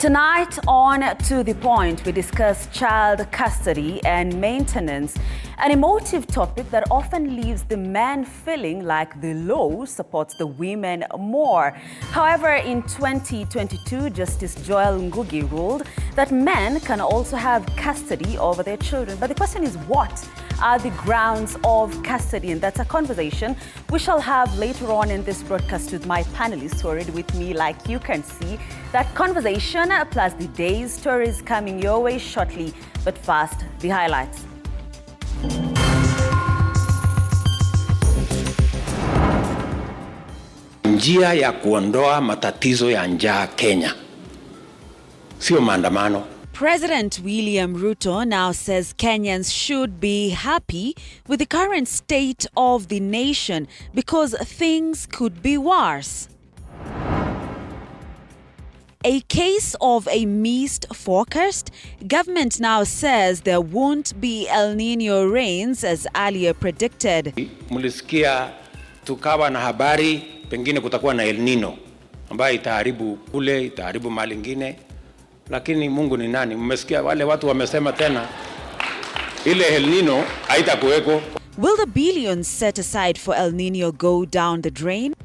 Tonight on To The Point, we discuss child custody and maintenance, an emotive topic that often leaves the man feeling like the law supports the women more. However, in 2022, Justice Joel Ngugi ruled that men can also have custody over their children. But the question is, what are the grounds of custody? And that's a conversation we shall have later on in this broadcast with my panelists who are already with me, like you can see. That conversation plus the day's stories coming your way shortly, but first, the highlights. Njia ya kuondoa matatizo ya njaa Kenya, sio maandamano. President William Ruto now says Kenyans should be happy with the current state of the nation because things could be worse. A case of a missed forecast, government now says there won't be El Nino rains as earlier predicted. Mulisikia tukawa na habari pengine kutakuwa na El Nino ambayo itaharibu kule, itaharibu mali nyingine. Lakini Mungu ni nani? Mmesikia wale watu wamesema tena ile El Nino haitakuweko. Will the billions set aside for El Nino go down the drain?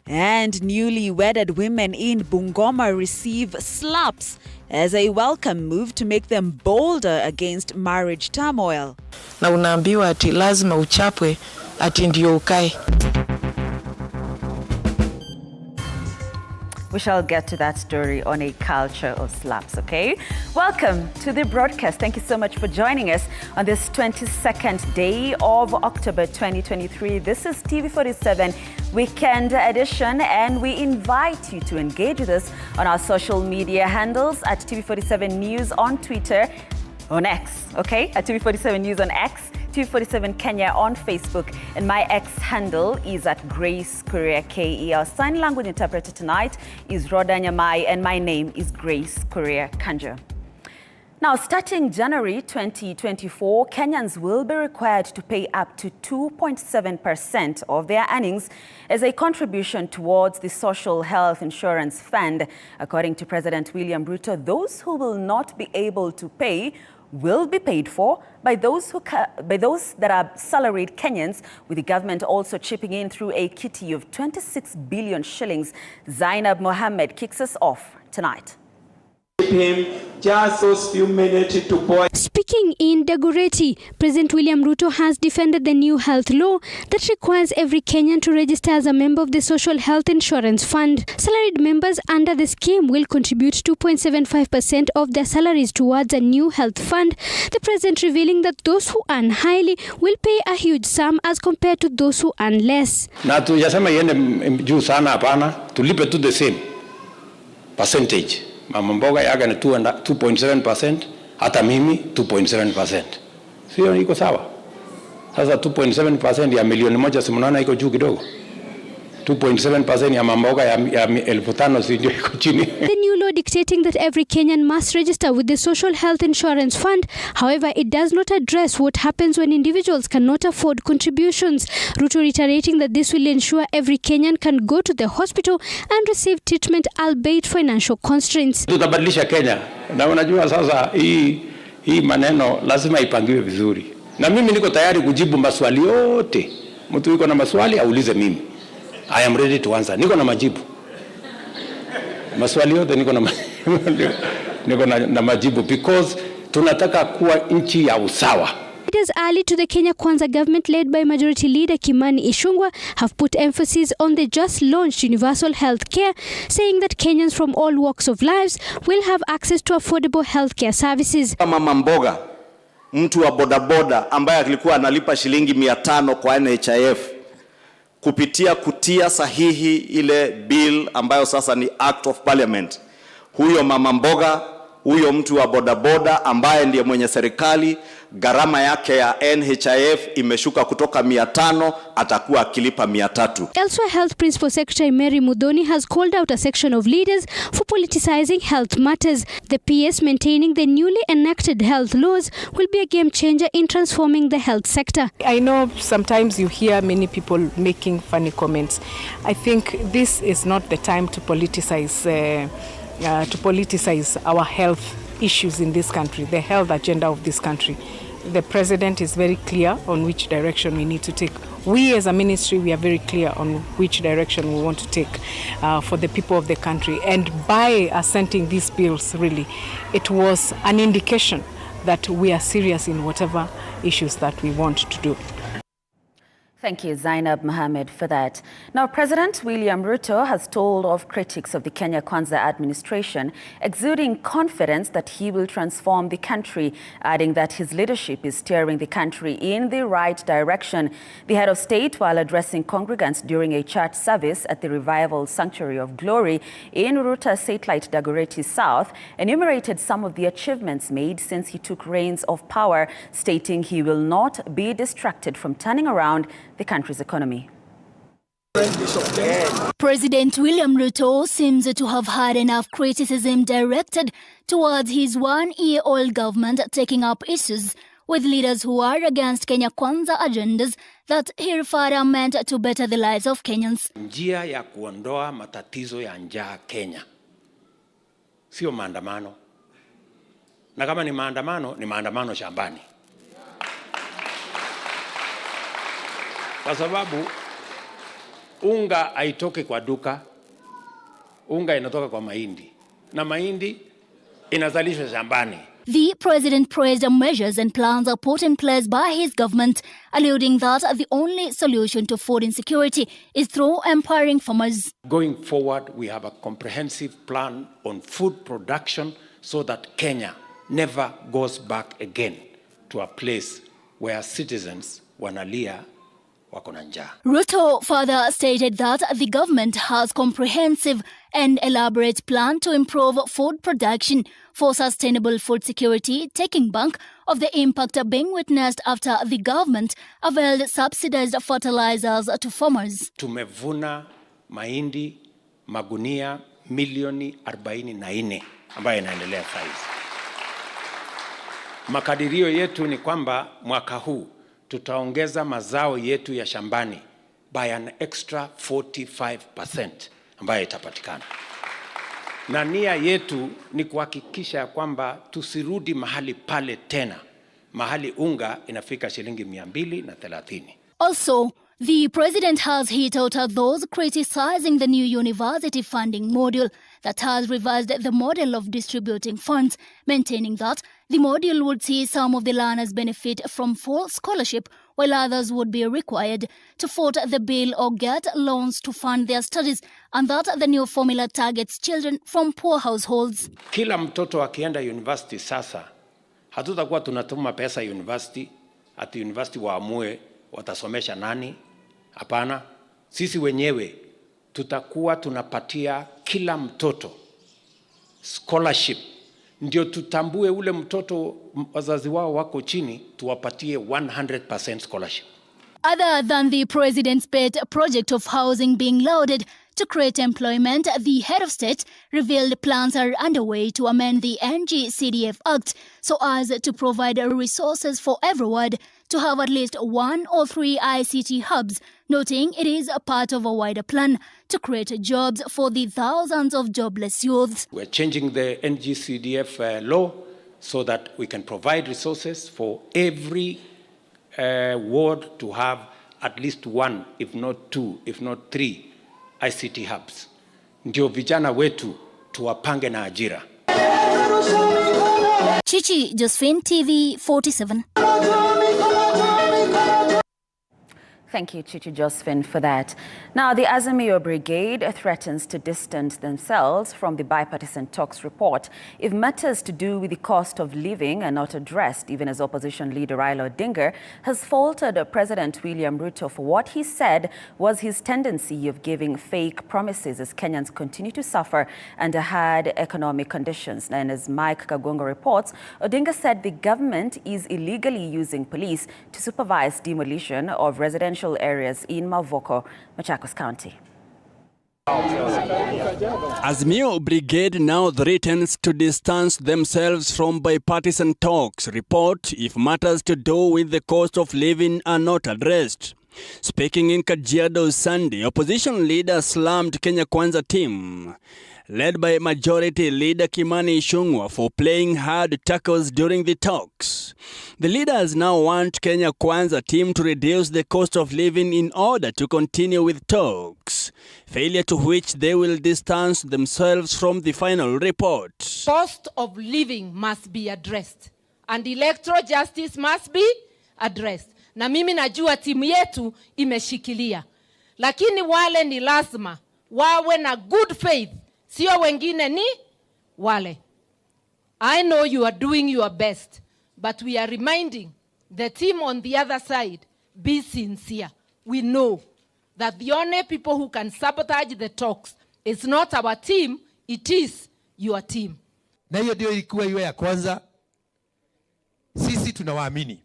And newly wedded women in Bungoma receive slaps as a welcome move to make them bolder against marriage turmoil. Na unaambiwa ati lazima uchapwe ati ndio ukae. We shall get to that story on a culture of slaps, okay? Welcome to the broadcast. Thank you so much for joining us on this 22nd day of October 2023. This is TV47 Weekend Edition, and we invite you to engage with us on our social media handles at TV47 News on Twitter, on X, okay? At TV47 News on X, TV47 Kenya on Facebook, and my X handle is at Grace Korea KE. Our sign language interpreter tonight is Roda Nyamai, and my name is Grace Korea Kanja. Now, starting January 2024, Kenyans will be required to pay up to 2.7% of their earnings as a contribution towards the Social Health Insurance Fund. According to President William Ruto, those who will not be able to pay will be paid for by those that are salaried Kenyans, with the government also chipping in through a kitty of 26 billion shillings. Zainab Mohammed kicks us off tonight. Him just those few minutes to point. Speaking in Dagoretti, President William Ruto has defended the new health law that requires every Kenyan to register as a member of the Social Health Insurance Fund. Salaried members under the scheme will contribute 2.75% of their salaries towards a new health fund. The president revealing that those who earn highly will pay a huge sum as compared to those who earn less. Na tuyasema yende juu sana hapana, tulipe to the same percentage. Mama mboga yaga ni 2.7%, hata mimi 2.7%. Sio iko sawa? Sasa 2.7% ya milioni moja si mnaona iko juu kidogo? 2.7% ya mama mboga ya 1500 si ndio iko chini? The new law dictating that every Kenyan must register with the Social Health Insurance Fund. However, it does not address what happens when individuals cannot afford contributions. Ruto reiterating that this will ensure every Kenyan can go to the hospital and receive treatment albeit financial constraints. Tutabadilisha Kenya. Na unajua sasa hii maneno lazima ipangiwe vizuri. Na mimi niko tayari kujibu maswali yote. Mtu yuko na maswali aulize mimi. I am ready to answer. Niko na majibu. Maswali yote niko na majibu because tunataka kuwa nchi ya usawa. Leaders early to the Kenya Kwanza government led by Majority Leader Kimani Ichung'wah have put emphasis on the just launched universal health care, saying that Kenyans from all walks of lives will have access to affordable health care services. Mama mboga, mtu wa bodaboda ambaye alikuwa analipa shilingi 500 kwa NHIF, kupitia kutia sahihi ile bill ambayo sasa ni Act of Parliament. Huyo mama mboga, huyo mtu wa bodaboda ambaye ndiye mwenye serikali gharama yake ya NHIF imeshuka kutoka 500 atakuwa akilipa 300. Elsewhere, Health Principal Secretary Mary Mudhoni has called out a section of leaders for politicizing health matters. The PS maintaining the newly enacted health laws will be a game changer in transforming the health sector. I know sometimes you hear many people making funny comments. I think this is not the time to politicize our health issues in this country, the health agenda of this country. The president is very clear on which direction we need to take. We as a ministry, we are very clear on which direction we want to take for the people of the country. And by assenting these bills, really, it was an indication that we are serious in whatever issues that we want to do. Thank you, Zainab Mohammed, for that. Now, President William Ruto has told of critics of the Kenya Kwanza administration, exuding confidence that he will transform the country, adding that his leadership is steering the country in the right direction. The head of state, while addressing congregants during a church service at the Revival Sanctuary of Glory in Ruto Satellite Dagoretti South, enumerated some of the achievements made since he took reins of power, stating he will not be distracted from turning around the country's economy. President William Ruto seems to have had enough criticism directed towards his one-year-old government taking up issues with leaders who are against Kenya Kwanza agendas that he referred are meant to better the lives of Kenyans. Njia ya kuondoa matatizo ya njaa Kenya sio maandamano. Na kama ni maandamano shambani. Kwa sababu unga haitoki kwa duka, unga inatoka kwa mahindi, na mahindi inazalishwa shambani. The president praised measures and plans are put in place by his government, alluding that the only solution to food insecurity is through empowering farmers. Going forward, we have a comprehensive plan on food production so that Kenya never goes back again to a place where citizens wanalia. Ruto further stated that the government has comprehensive and elaborate plan to improve food production for sustainable food security, taking bank of the impact being witnessed after the government availed subsidized fertilizers to farmers. Tumevuna mahindi magunia milioni 44 ambayo inaendelea saizi. Makadirio yetu ni kwamba mwaka huu tutaongeza mazao yetu ya shambani by an extra 45% ambayo itapatikana. Na nia yetu ni kuhakikisha kwamba tusirudi mahali pale tena, mahali unga inafika shilingi 230. Also, the president has hit out at those criticizing the new university funding module that has revised the model of distributing funds, maintaining that the module would see some of the learners benefit from full scholarship, while others would be required to foot the bill or get loans to fund their studies, and that the new formula targets children from poor households. Kila mtoto akienda university sasa, hatutakuwa tunatuma pesa university, ati university waamue watasomesha nani. Hapana, sisi wenyewe tutakuwa tunapatia kila mtoto scholarship. Ndio tutambue ule mtoto wazazi wao wako chini, tuwapatie 100% scholarship. Other than the president's pet project of housing being lauded to create employment, the head of state revealed plans are underway to amend the NG-CDF Act so as to provide resources for everyone to have at least 1 or 3 ICT hubs, noting it is a part of a wider plan to create jobs for the thousands of jobless youths. We're changing the NG-CDF law so that we can provide resources for every ward to have at least 1, if not 2, if not 3 ICT hubs. Ndio vijana wetu tuwapange na ajira. Chichi Josephine, TV47. Thank you, Chichi Josephine, for that. Now, the Azimio Brigade threatens to distance themselves from the bipartisan talks report if matters to do with the cost of living are not addressed, even as opposition leader Raila Odinga has faulted President William Ruto for what he said was his tendency of giving fake promises as Kenyans continue to suffer under hard economic conditions. And as Mike Kagonga reports, Odinga said the government is illegally using police to supervise demolition of residential areas in Mavoko, Machakos County. Azimio Brigade now threatens to distance themselves from bipartisan talks report if matters to do with the cost of living are not addressed. Speaking in Kajiado Sunday, opposition leader slammed Kenya Kwanza team, led by Majority Leader Kimani Ichung'wah, for playing hard tackles during the talks. The leaders now want Kenya Kwanza team to reduce the cost of living in order to continue with talks, failure to which they will distance themselves from the final report. Cost of living must be addressed and electoral justice must be addressed. Na mimi najua timu yetu imeshikilia, lakini wale ni lazima wawe na good faith, sio wengine ni wale. I know you are doing your best, but we are reminding the team on the other side, be sincere. We know that the only people who can sabotage the talks is not our team, it is your team. Na hiyo ndio ilikuwa iwe ya kwanza. Sisi tunawaamini,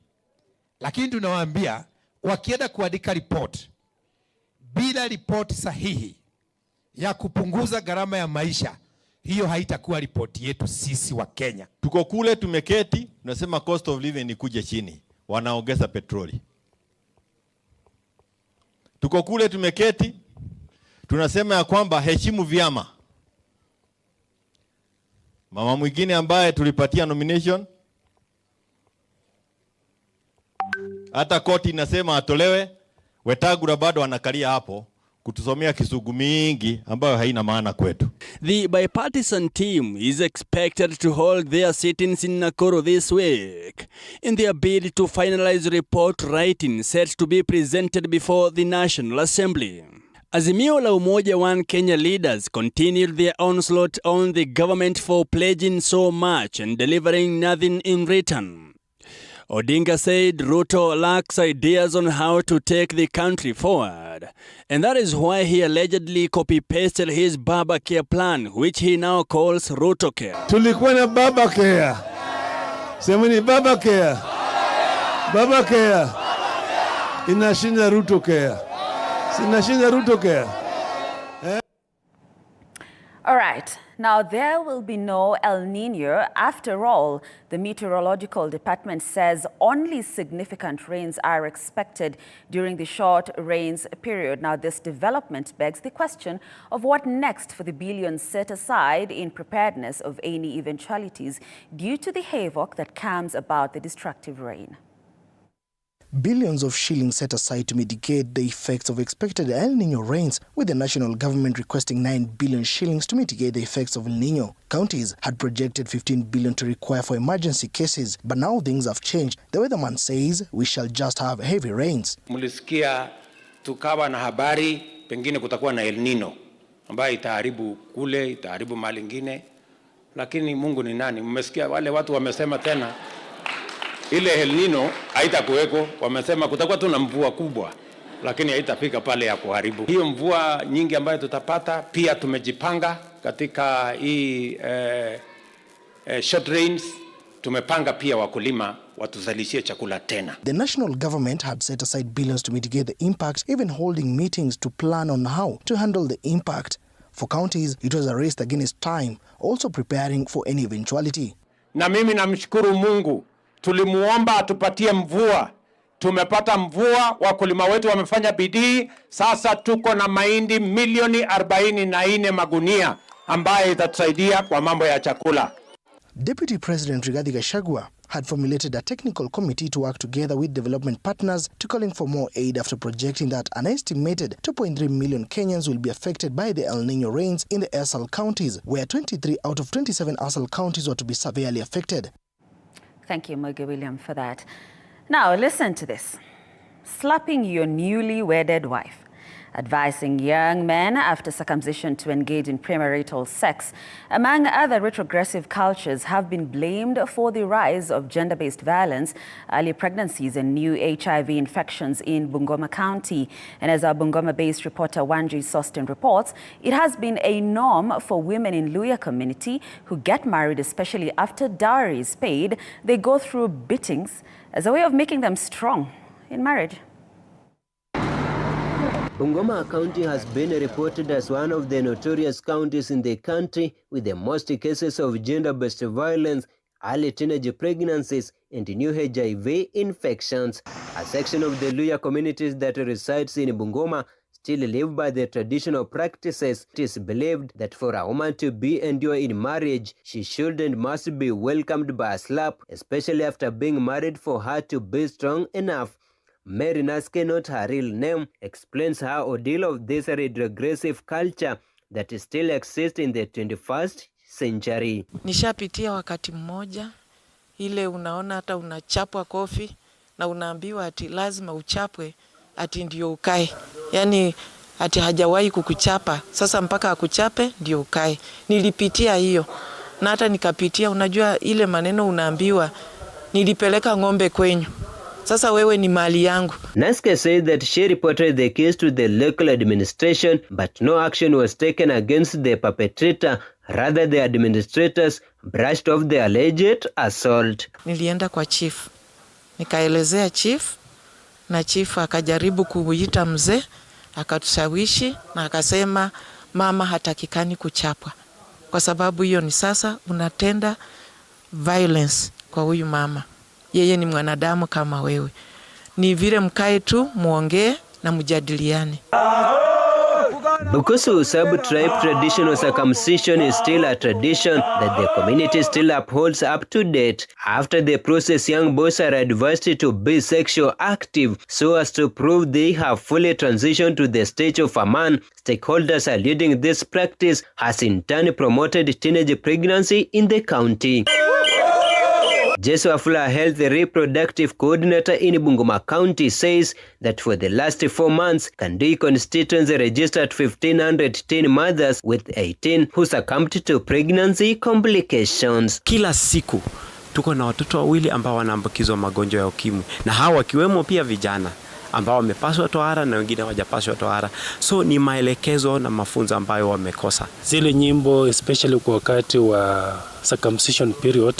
lakini tunawaambia wakienda kuandika report bila report sahihi ya kupunguza gharama ya maisha, hiyo haitakuwa report yetu sisi wa Kenya. Tuko kule tumeketi, tunasema cost of living ni kuja chini, wanaongeza petroli. Tuko kule tumeketi, tunasema ya kwamba heshimu vyama. Mama mwingine ambaye tulipatia nomination, hata koti inasema atolewe, Wetangula bado anakalia hapo kutusomea kisugu mingi ambayo haina maana kwetu. The bipartisan team is expected to hold their sittings in Nakuru this week in their bid to finalize report writing set to be presented before the National Assembly. Azimio la Umoja One Kenya leaders continued their onslaught on the government for pledging so much and delivering nothing in return. Odinga said Ruto lacks ideas on how to take the country forward, and that is why he allegedly copy-pasted his BAMBA care plan, which he now calls Ruto care. Tulikuwa na BAMBA care. Semeni BAMBA care. BAMBA care. Inashinda Ruto care. Inashinda Ruto care. All right. Now, there will be no El Nino. After all, the Meteorological Department says only significant rains are expected during the short rains period. Now, this development begs the question of what next for the billions set aside in preparedness of any eventualities due to the havoc that comes about the destructive rain. Billions of shillings set aside to mitigate the effects of expected El Nino rains, with the national government requesting 9 billion shillings to mitigate the effects of El Nino. Counties had projected 15 billion to require for emergency cases, but now things have changed. The weatherman says we shall just have heavy rains. Mulisikia tukawa na habari pengine kutakuwa na El Nino ambayo itaharibu kule, itaharibu mali ingine, lakini Mungu ni nani? Mmesikia wale watu wamesema tena ile El Nino haitakuweko. Wamesema kutakuwa tu na mvua kubwa, lakini haitafika pale ya kuharibu. Hiyo mvua nyingi ambayo tutapata, pia tumejipanga katika hii short rains. Tumepanga pia wakulima watuzalishie chakula tena. The national government had set aside billions to mitigate the impact, even holding meetings to plan on how to handle the impact. For counties, it was a race against time, also preparing for any eventuality. Na mimi namshukuru Mungu. Tulimuomba atupatie mvua. Tumepata mvua, wakulima wetu wamefanya bidii. Sasa tuko na mahindi milioni 44 magunia ambaye itatusaidia kwa mambo ya chakula. Deputy President Rigathi Gachagua had formulated a technical committee to work together with development partners to calling for more aid after projecting that an estimated 2.3 million Kenyans will be affected by the El Nino rains in the ASAL counties, where 23 out of 27 ASAL counties were to be severely affected. Thank you, Moge William, for that. Now, listen to this. slapping your newly wedded wife. Advising young men after circumcision to engage in premarital sex, among other retrogressive cultures, have been blamed for the rise of gender-based violence, early pregnancies and new HIV infections in Bungoma County. And as our Bungoma-based reporter Wanji Sostin reports, it has been a norm for women in Luya community who get married, especially after dowry is paid. They go through beatings as a way of making them strong in marriage. Bungoma County has been reported as one of the notorious counties in the country with the most cases of gender-based violence, early teenage pregnancies, and new HIV infections. A section of the Luya communities that resides in Bungoma still live by the traditional practices. It is believed that for a woman to be endured in marriage, she should and must be welcomed by a slap, especially after being married, for her to be strong enough. Mary Naske, not her real name, explains her ordeal of this retrogressive culture that still exists in the 21st century. Nishapitia wakati mmoja ile unaona hata unachapwa kofi na unaambiwa ati lazima uchapwe ati ndio ukae. Yani ati hajawahi kukuchapa, sasa mpaka akuchape ndio ukae. Nilipitia hiyo. Na hata nikapitia, unajua ile maneno unaambiwa, nilipeleka ng'ombe kwenyu. Sasa wewe ni mali yangu. Naske said that she reported the case to the local administration, but no action was taken against the perpetrator. Rather, the administrators brushed off the alleged assault. Nilienda kwa chief. Nikaelezea chief, na chief akajaribu kuita mzee, akatushawishi na akasema mama hatakikani kuchapwa. Kwa sababu hiyo ni sasa unatenda violence kwa huyu mama. Yeye ni mwanadamu kama wewe. Ni vile mkae tu muongee na mjadiliane. Bukusu sub-tribe traditional circumcision is still a tradition that the community still upholds up to date. After the process, young boys are advised to be sexually active so as to prove they have fully transitioned to the stage of a man. Stakeholders are leading this practice has in turn promoted teenage pregnancy in the county. Jesua Fula, Health Reproductive Coordinator in Bungoma County, says that for the last 4 months, Kandui constituency registered 1,510 mothers with 18 who succumbed to pregnancy complications. Kila siku tuko na watoto wawili ambao wanaambukizwa magonjwa ya ukimwi, na hawa wakiwemo pia vijana ambao wamepaswa tohara na wengine hawajapaswa tohara. So ni maelekezo na mafunzo ambayo wamekosa. Zile nyimbo especially kwa wakati wa circumcision period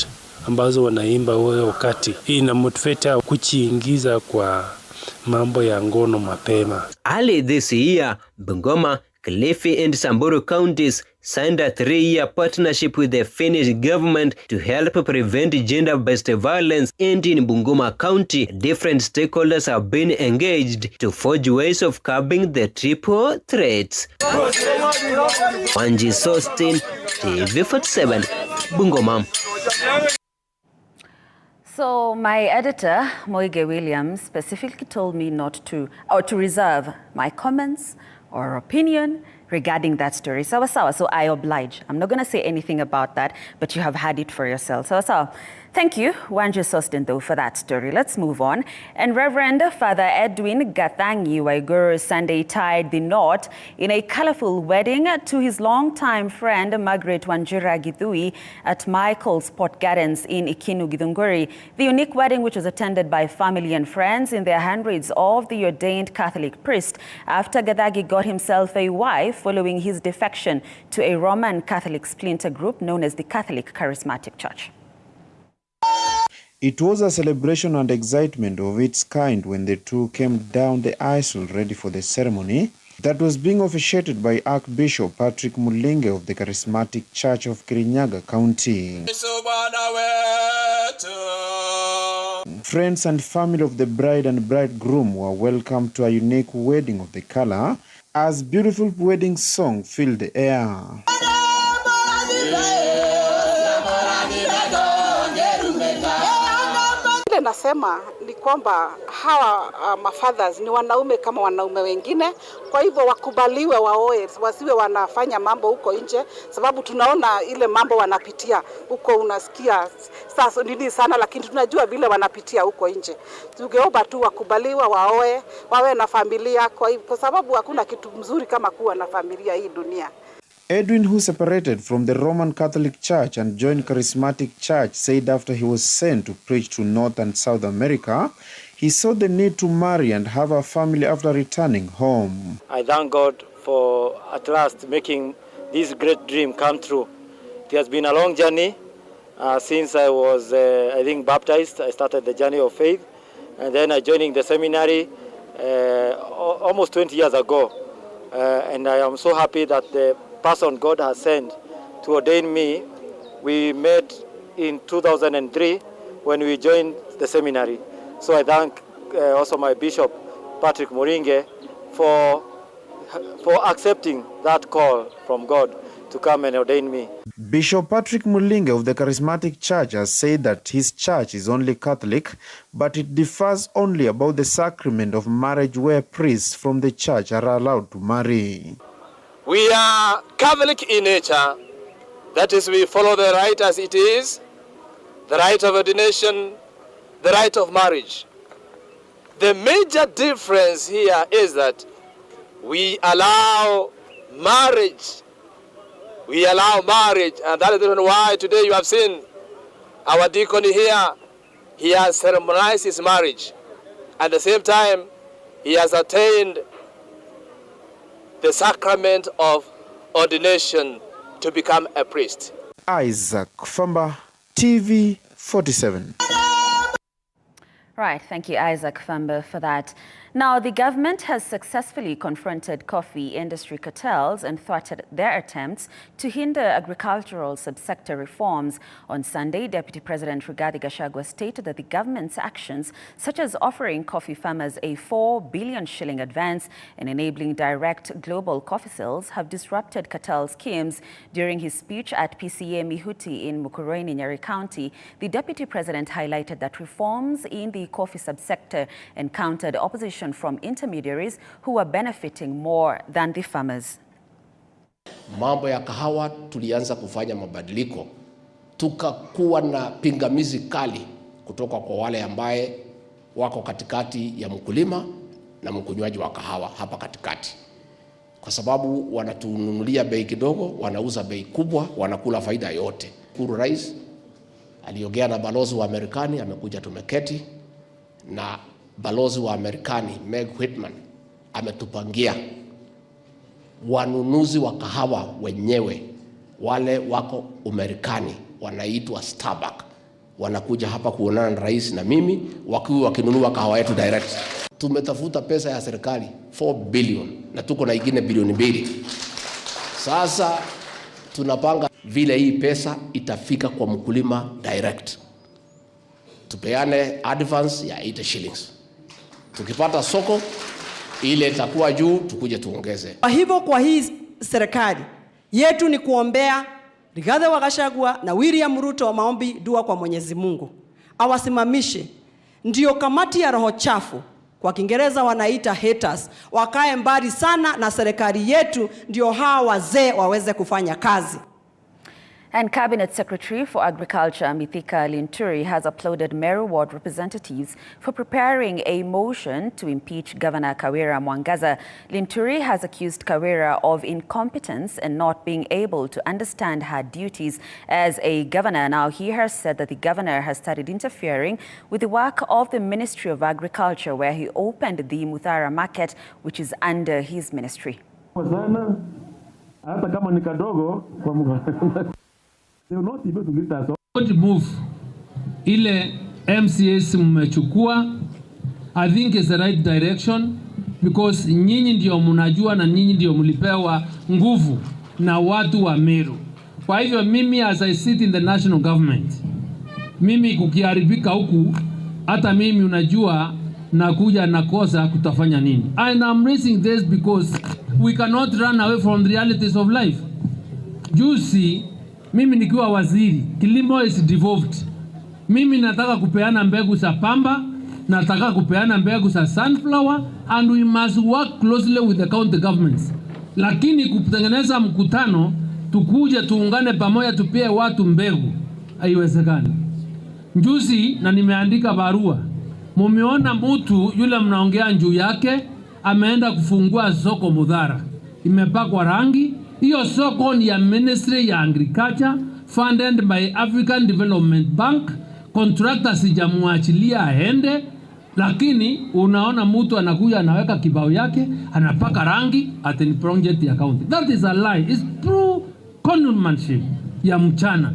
ambazo wanaimba wewe wakati hii inamotivate kujiingiza kwa mambo ya ngono mapema. Early this year, Bungoma, Kilifi and Samburu counties signed a 3-year partnership with the Finnish government to help prevent gender-based violence, and in Bungoma County, different stakeholders have been engaged to forge ways of curbing the triple threats. Wanji Sostin, TV47, Bungoma. So my editor, Moige Williams, specifically told me not to, or to reserve my comments or opinion regarding that story. So I oblige. I'm not going to say anything about that, but you have had it for yourself. So thank you, Wanji Sostin, though, for that story. Let's move on. And Reverend Father Edwin Gathangi Waiguru Sunday tied the knot in a colorful wedding to his longtime friend Margaret Wanjira Githui at Michael's Port Gardens in Ikinu, Githunguri. The unique wedding, which was attended by family and friends in their handwrites of the ordained Catholic priest after Gathagi got himself a wife following his defection to a Roman Catholic splinter group known as the Catholic Charismatic Church. It was a celebration and excitement of its kind when the two came down the aisle ready for the ceremony that was being officiated by Archbishop Patrick Mulinge of the Charismatic Church of Kirinyaga County. Friends and family of the bride and bridegroom were welcomed to a unique wedding of the color as beautiful wedding song filled the air. Nasema ni kwamba hawa mafathers ni wanaume kama wanaume wengine, kwa hivyo wakubaliwe waoe, wasiwe wanafanya mambo huko nje, sababu tunaona ile mambo wanapitia huko, unasikia sasa nini sana, lakini tunajua vile wanapitia huko nje. Tungeomba tu wakubaliwe waoe, wawe na familia, kwa sababu hakuna kitu mzuri kama kuwa na familia hii dunia. Edwin, who separated from the Roman Catholic Church and joined Charismatic Church, said after he was sent to preach to North and South America, he saw the need to marry and have a family after returning home. I thank God for at last making this great dream come true. It has been a long journey since I was, I think, baptized. I started the journey of faith, and then I joined the seminary almost 20 years ago. And I am so happy that the person God has sent to ordain me, we met in 2003 when we joined the seminary. So I thank also my Bishop, Patrick Muringe, for accepting that call from God to come and ordain me. Bishop Patrick Mulinge of the Charismatic Church has said that his church is only Catholic, but it differs only about the sacrament of marriage where priests from the church are allowed to marry. We are Catholic in nature, that is, we follow the rite as it is, the rite of ordination, the rite of marriage. The major difference here is that we allow marriage. We allow marriage, and that is the reason why today you have seen our deacon here. He has ceremonized his marriage. At the same time, he has attained the sacrament of ordination to become a priest. Isaac Famba, TV47. Right, thank you, Isaac Famba, for that. Now, the government has successfully confronted coffee industry cartels and thwarted their attempts to hinder agricultural subsector reforms. On Sunday, Deputy President Rigathi Gachagua stated that the government's actions, such as offering coffee farmers a 4 billion shilling advance and enabling direct global coffee sales, have disrupted cartel schemes. During his speech at PCA Mihuti in Mukurweini, Nyeri County, the Deputy President highlighted that reforms in the coffee subsector encountered opposition from intermediaries who are benefiting more than the farmers. Mambo ya kahawa tulianza kufanya mabadiliko, tukakuwa na pingamizi kali kutoka kwa wale ambaye wako katikati ya mkulima na mkunywaji wa kahawa hapa katikati, kwa sababu wanatununulia bei kidogo, wanauza bei kubwa, wanakula faida yote. Kuru Rais aliongea na balozi wa Marekani, amekuja tumeketi na balozi wa Marekani Meg Whitman ametupangia wanunuzi wa kahawa wenyewe wale wako Umarekani wanaitwa Starbucks, wanakuja hapa kuonana na rais na mimi wakinunua kahawa yetu direct. Tumetafuta pesa ya serikali 4 billion na tuko na ingine bilioni 2. Sasa tunapanga vile hii pesa itafika kwa mkulima direct. Tupeane advance ya 80 shillings. Tukipata soko ile itakuwa juu, tukuje tuongeze. Kwa hivyo kwa hii serikali yetu ni kuombea Rigathi Gachagua na William Ruto wa maombi dua kwa Mwenyezi Mungu awasimamishe, ndio kamati ya roho chafu, kwa Kiingereza wanaita haters, wakae mbali sana na serikali yetu, ndio hawa wazee waweze kufanya kazi. And Cabinet Secretary for Agriculture, Mithika Linturi, has applauded Meru Ward representatives for preparing a motion to impeach Governor Kawira Mwangaza. Linturi has accused Kawira of incompetence and not being able to understand her duties as a governor. Now, he has said that the governor has started interfering with the work of the Ministry of Agriculture, where he opened the Muthara market, which is under his ministry. They will not be able to get us. Don't move. Ile MCS mmechukua, I think is the right direction, because nyinyi ndio mnajua na nyinyi ndio mlipewa nguvu na watu wa Meru. Kwa hivyo mimi as I sit in the national government, mimi kukiharibika huku, hata mimi unajua nakuja nakosa kutafanya nini. And I'm raising this because we cannot run away from the realities of life. Juzi mimi nikiwa waziri, kilimo is devolved. Mimi nataka kupeana mbegu za pamba nataka kupeana mbegu za sunflower and we must work closely with the county governments. Lakini kutengeneza mkutano tukuje tuungane pamoja tupie watu mbegu haiwezekani. Njuzi na nimeandika barua. Mumeona mtu yule mnaongea juu yake ameenda kufungua soko Mudhara. Imepakwa rangi. Hiyo soko ni ya Ministry ya Agriculture funded by African Development Bank. Contractor sijamuachilia aende, lakini unaona mtu anakuja anaweka kibao yake anapaka rangi at ni project ya county. That is a lie. It's true conmanship ya mchana.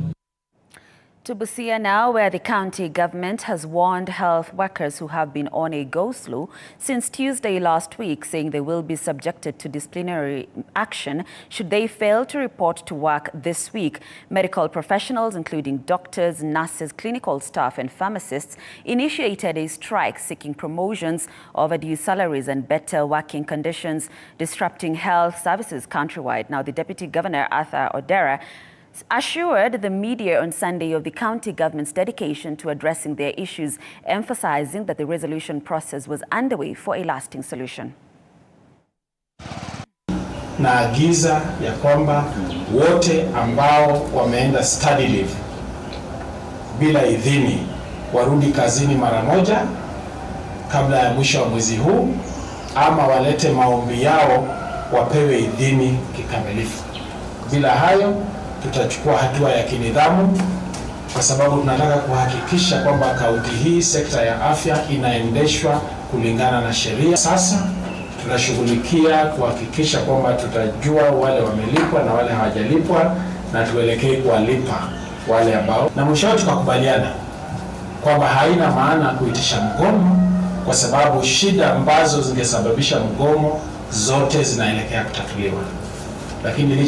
To Busia now, where the county government has warned health workers who have been on a go-slow since Tuesday last week, saying they will be subjected to disciplinary action should they fail to report to work this week. Medical professionals, including doctors, nurses, clinical staff and pharmacists, initiated a strike seeking promotions, overdue salaries and better working conditions, disrupting health services countrywide. Now, the Deputy Governor, Arthur Odera, assured the media on Sunday of the county government's dedication to addressing their issues, emphasizing that the resolution process was underway for a lasting solution. Naagiza ya kwamba wote ambao wameenda study leave bila idhini warudi kazini mara moja kabla ya mwisho wa mwezi huu, ama walete maombi yao wapewe idhini kikamilifu. Bila hayo tutachukua hatua ya kinidhamu, kwa sababu tunataka kuhakikisha kwamba kaunti hii sekta ya afya inaendeshwa kulingana na sheria. Sasa tunashughulikia kuhakikisha kwamba tutajua wale wamelipwa na wale hawajalipwa, na tuelekee kuwalipa wale ambao, na mwisho tukakubaliana kwamba haina maana kuitisha mgomo, kwa sababu shida ambazo zingesababisha mgomo zote zinaelekea kutatuliwa. Lakini